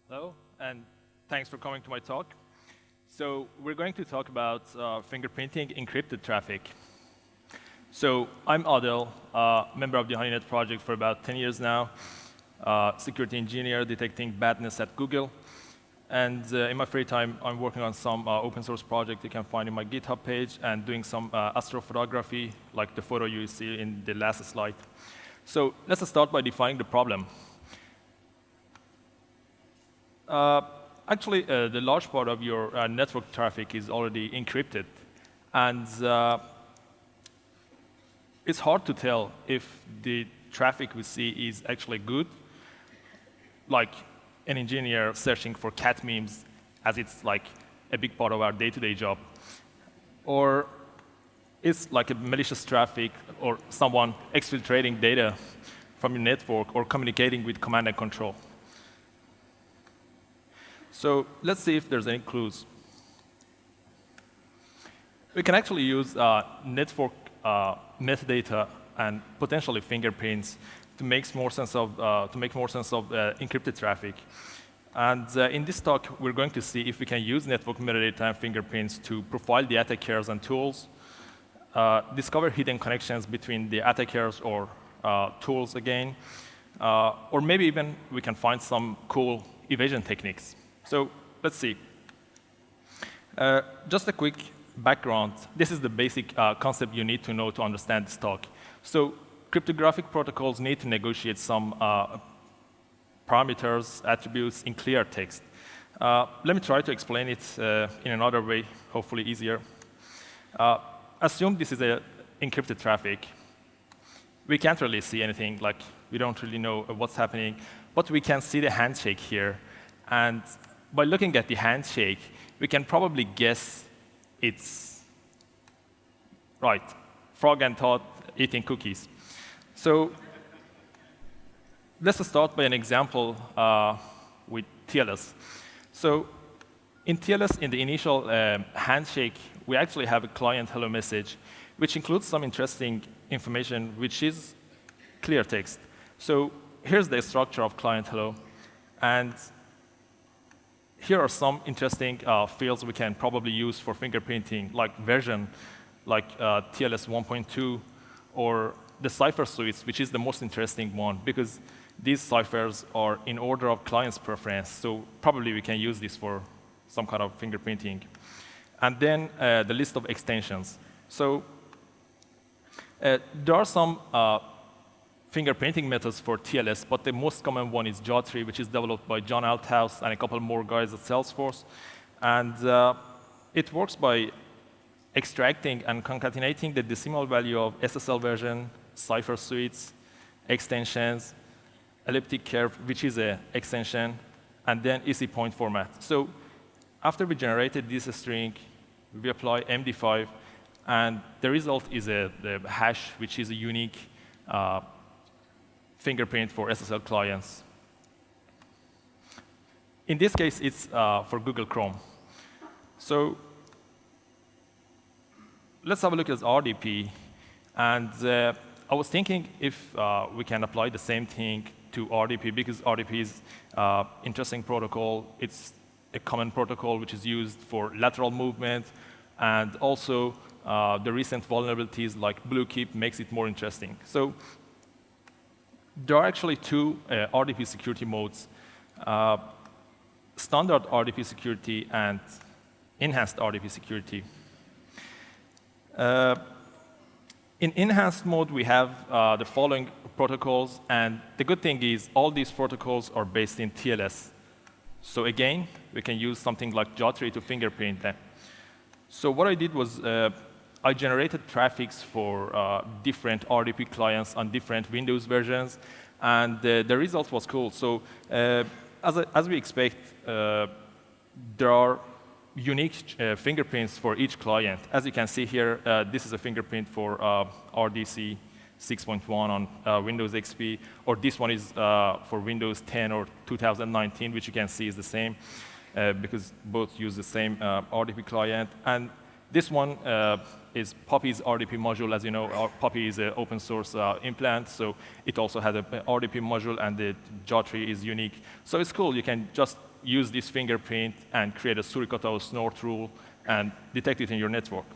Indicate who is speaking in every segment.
Speaker 1: Hello, and thanks for coming to my talk. So we're going to talk about fingerprinting encrypted traffic. So I'm Adel, member of the HoneyNet project for about 10 years now, security engineer detecting badness at Google. And in my free time, I'm working on some open source project you can find in my GitHub page and doing some astrophotography, like the photo you see in the last slide. So let's start by defining the problem. Actually, the large part of your network traffic is already encrypted. And it's hard to tell if the traffic we see is actually good, like an engineer searching for cat memes, as it's like a big part of our day-to-day job, or it's like a malicious traffic or someone exfiltrating data from your network or communicating with command and control. So let's see if there's any clues. We can actually use network metadata and potentially fingerprints to make more sense of encrypted traffic. And in this talk, we're going to see if we can use network metadata and fingerprints to profile the attackers and tools, discover hidden connections between the attackers or tools again, or maybe even we can find some cool evasion techniques. So let's see. Just a quick background. This is the basic concept you need to know to understand this talk. So cryptographic protocols need to negotiate some parameters, attributes in clear text. Let me try to explain it in another way, hopefully easier. Assume this is a encrypted traffic. We can't really see anything, like we don't really know what's happening, but we can see the handshake here. And by looking at the handshake, we can probably guess it's right, frog and Todd eating cookies. So let's start by an example with TLS. So in TLS, in the initial handshake, we actually have a client hello message, which includes some interesting information, which is clear text. So here's the structure of client hello. And here are some interesting fields we can probably use for fingerprinting, like version, like TLS 1.2, or the cipher suites, which is the most interesting one, because these ciphers are in order of client's preference. So probably we can use this for some kind of fingerprinting. And then the list of extensions. So there are some fingerprinting methods for TLS, but the most common one is JAW3, which is developed by John Althouse and a couple more guys at Salesforce. And it works by extracting and concatenating the decimal value of SSL version, cipher suites, extensions, elliptic curve, which is an extension, and then EC point format. So after we generated this string, we apply MD5, and the result is the hash, which is a unique fingerprint for SSL clients. In this case, it's for Google Chrome. So let's have a look at RDP. And I was thinking if we can apply the same thing to RDP, because RDP is an interesting protocol. It's a common protocol which is used for lateral movement, and also the recent vulnerabilities like BlueKeep makes it more interesting. So there are actually two RDP security modes, standard RDP security and enhanced RDP security. In enhanced mode, we have the following protocols, and the good thing is all these protocols are based in TLS. So again, we can use something like JAW3 to fingerprint them. So what I did was I generated traffics for different RDP clients on different Windows versions, and the result was cool. So as we expect, there are unique fingerprints for each client. As you can see here, this is a fingerprint for RDC 6.1 on Windows XP, or this one is for Windows 10 or 2019, which you can see is the same, because both use the same RDP client. And This one is Poppy's RDP module. As you know, Poppy is an open source implant, so it also has an RDP module, and the jaw tree is unique. So it's cool. You can just use this fingerprint and create a suricata snort rule and detect it in your network.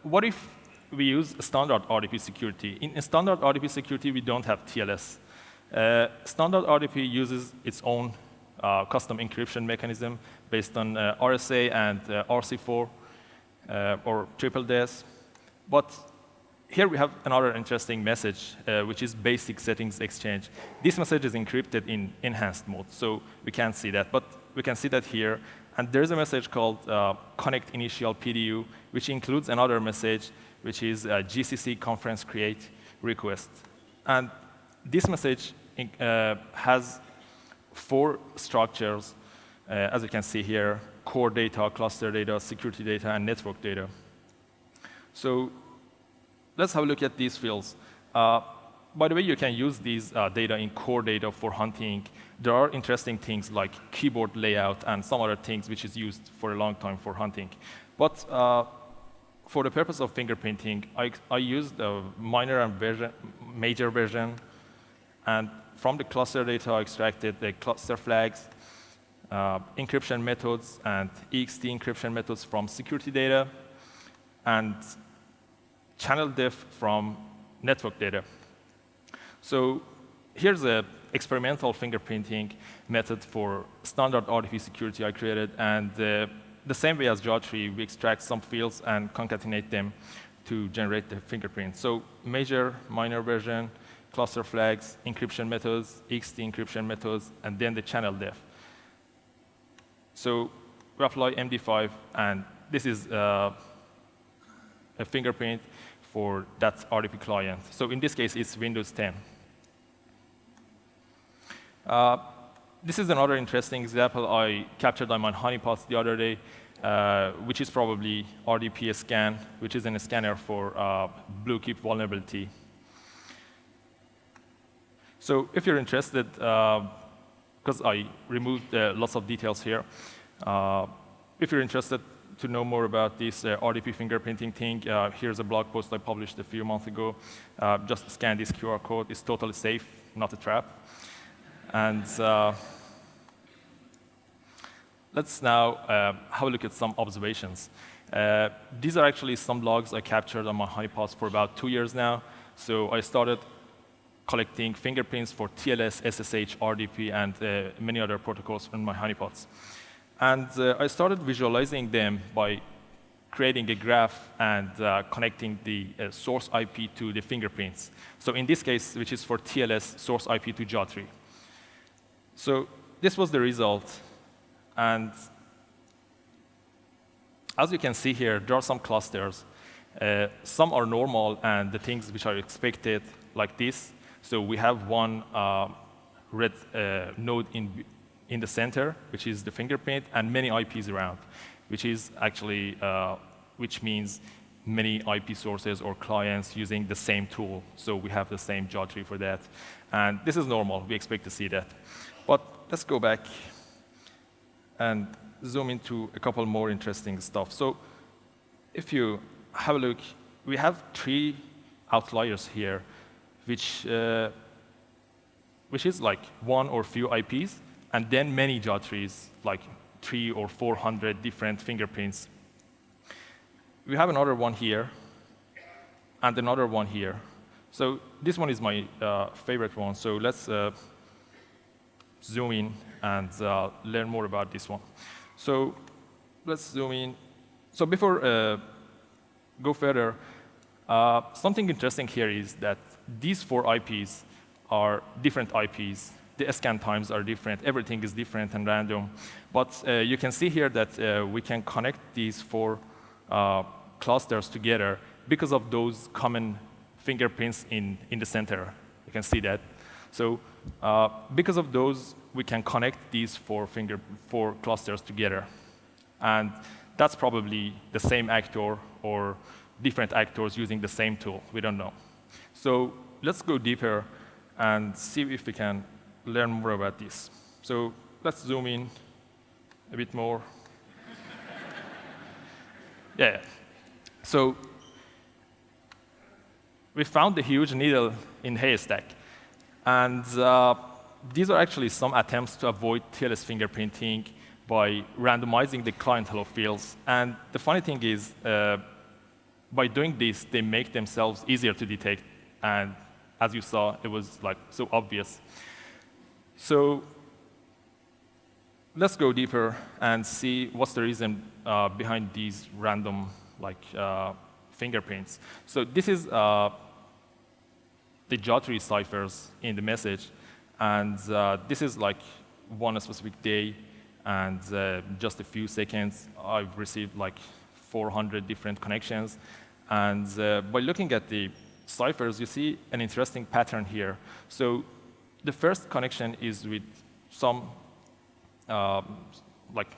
Speaker 1: What if we use standard RDP security? In standard RDP security, we don't have TLS. Standard RDP uses its own custom encryption mechanism based on RSA and RC4 or triple DES. But here we have another interesting message, which is basic settings exchange. This message is encrypted in enhanced mode, so we can't see that. But we can see that here. And there's a message called connect initial PDU, which includes another message, which is GCC conference create request. And this message has 4 structures, as you can see here: core data, cluster data, security data, and network data. So let's have a look at these fields. By the way, you can use these data in core data for hunting. There are interesting things like keyboard layout and some other things which is used for a long time for hunting. But for the purpose of fingerprinting, I used the minor and major version. And from the cluster data, I extracted the cluster flags, encryption methods, and EXT encryption methods from security data, and channel def from network data. So here's an experimental fingerprinting method for standard RDP security I created. And the same way as jaw tree, we extract some fields and concatenate them to generate the fingerprint. So major, minor version, cluster flags, encryption methods, EXT encryption methods, and then the channel def. So we apply MD5, and this is a fingerprint for that RDP client. So in this case, it's Windows 10. This is another interesting example I captured on my honeypots the other day, which is probably RDP scan, which is a scanner for blue chip vulnerability. So if you're interested, because I removed lots of details here, if you're interested to know more about this RDP fingerprinting thing, here's a blog post I published a few months ago. Just scan this QR code. It's totally safe, not a trap. And let's now have a look at some observations. These are actually some logs I captured on my honeypots for about 2 years now. So I started collecting fingerprints for TLS, SSH, RDP, and many other protocols on my honeypots. And I started visualizing them by creating a graph and connecting the source IP to the fingerprints. So in this case, which is for TLS, source IP to jaw tree. So this was the result. And as you can see here, there are some clusters. Some are normal and the things which are expected, like this. So we have one red node in the center, which is the fingerprint, and many IPs around, which is actually, which means many IP sources or clients using the same tool. So we have the same jaw tree for that. And this is normal. We expect to see that. But let's go back and zoom into a couple more interesting stuff. So if you have a look, we have 3 outliers here, which is like 1 or few IPs, and then many jaw trees, like 300 or 400 different fingerprints. We have another one here, and another one here. So this one is my favorite one. So let's zoom in and learn more about this one. So let's zoom in. So before go further, something interesting here is that these 4 IPs are different IPs. The scan times are different. Everything is different and random. But you can see here that we can connect these 4 clusters together because of those common fingerprints in the center. You can see that. So because of those, we can connect these 4 clusters together. And that's probably the same actor or different actors using the same tool. We don't know. So let's go deeper and see if we can learn more about this. So let's zoom in a bit more. Yeah. So we found the huge needle in haystack. And these are actually some attempts to avoid TLS fingerprinting by randomizing the client hello fields. And the funny thing is, by doing this, they make themselves easier to detect. And as you saw, it was like so obvious. So let's go deeper and see what's the reason behind these random fingerprints. So this is the J3 ciphers in the message. And this is like one specific day. And just a few seconds, I've received like 400 different connections. And by looking at the ciphers, you see an interesting pattern here. So the first connection is with some,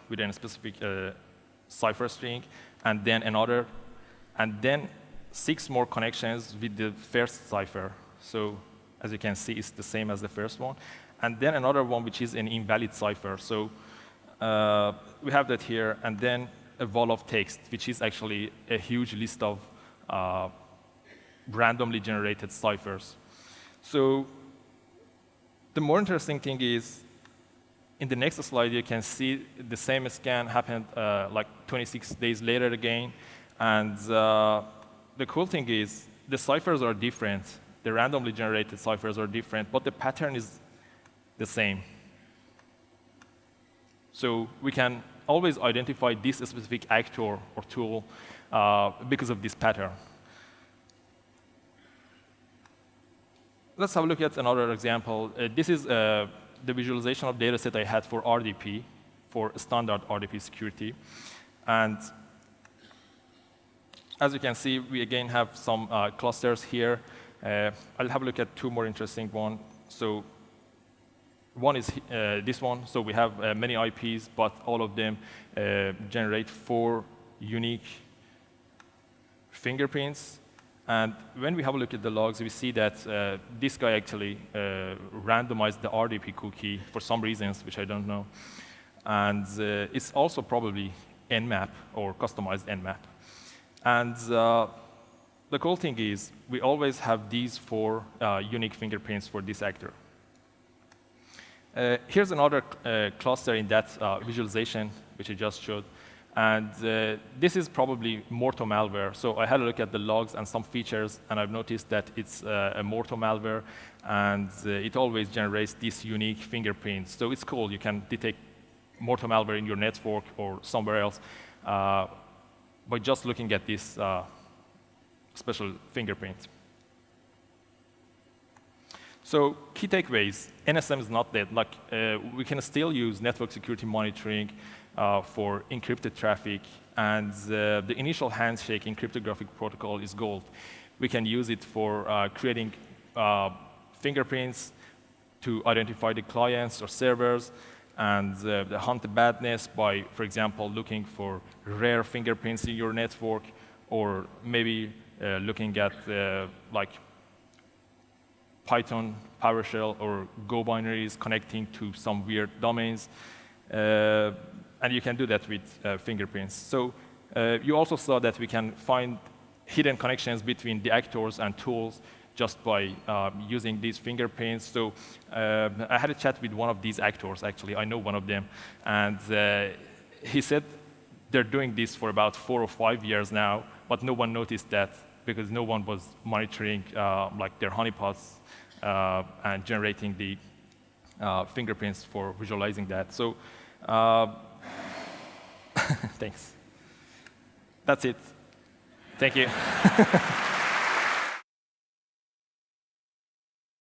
Speaker 1: within a specific cipher string, and then another, and then 6 more connections with the first cipher. So as you can see, it's the same as the first one. And then another one, which is an invalid cipher. So we have that here, and then a wall of text, which is actually a huge list of randomly generated ciphers. So the more interesting thing is, in the next slide, you can see the same scan happened like 26 days later again. And the cool thing is, the ciphers are different. The randomly generated ciphers are different, but the pattern is the same. So we can always identify this specific actor or tool because of this pattern. Let's have a look at another example. This is the visualization of data set I had for RDP, for standard RDP security. And as you can see, we again have some clusters here. I'll have a look at 2 more interesting ones. So one is this one. So we have many IPs, but all of them generate 4 unique fingerprints. And when we have a look at the logs, we see that this guy actually randomized the RDP cookie for some reasons, which I don't know. And it's also probably Nmap or customized Nmap. And the cool thing is, we always have these 4 unique fingerprints for this actor. Here's another cluster in that visualization, which I just showed. And this is probably Morto malware. So I had a look at the logs and some features, and I've noticed that it's a Morto malware, and it always generates these unique fingerprints. So it's cool. You can detect Morto malware in your network or somewhere else by just looking at this special fingerprint. So key takeaways, NSM is not dead. We can still use network security monitoring for encrypted traffic, and the initial handshake in cryptographic protocol is gold. We can use it for creating fingerprints to identify the clients or servers, and hunt the badness by, for example, looking for rare fingerprints in your network, or maybe looking at Python, PowerShell, or Go binaries connecting to some weird domains. And you can do that with fingerprints. So you also saw that we can find hidden connections between the actors and tools just by using these fingerprints. So I had a chat with one of these actors, actually. I know one of them. And he said they're doing this for about 4 or 5 years now, but no one noticed that because no one was monitoring their honeypots and generating the fingerprints for visualizing that. So thanks. That's it. Thank you.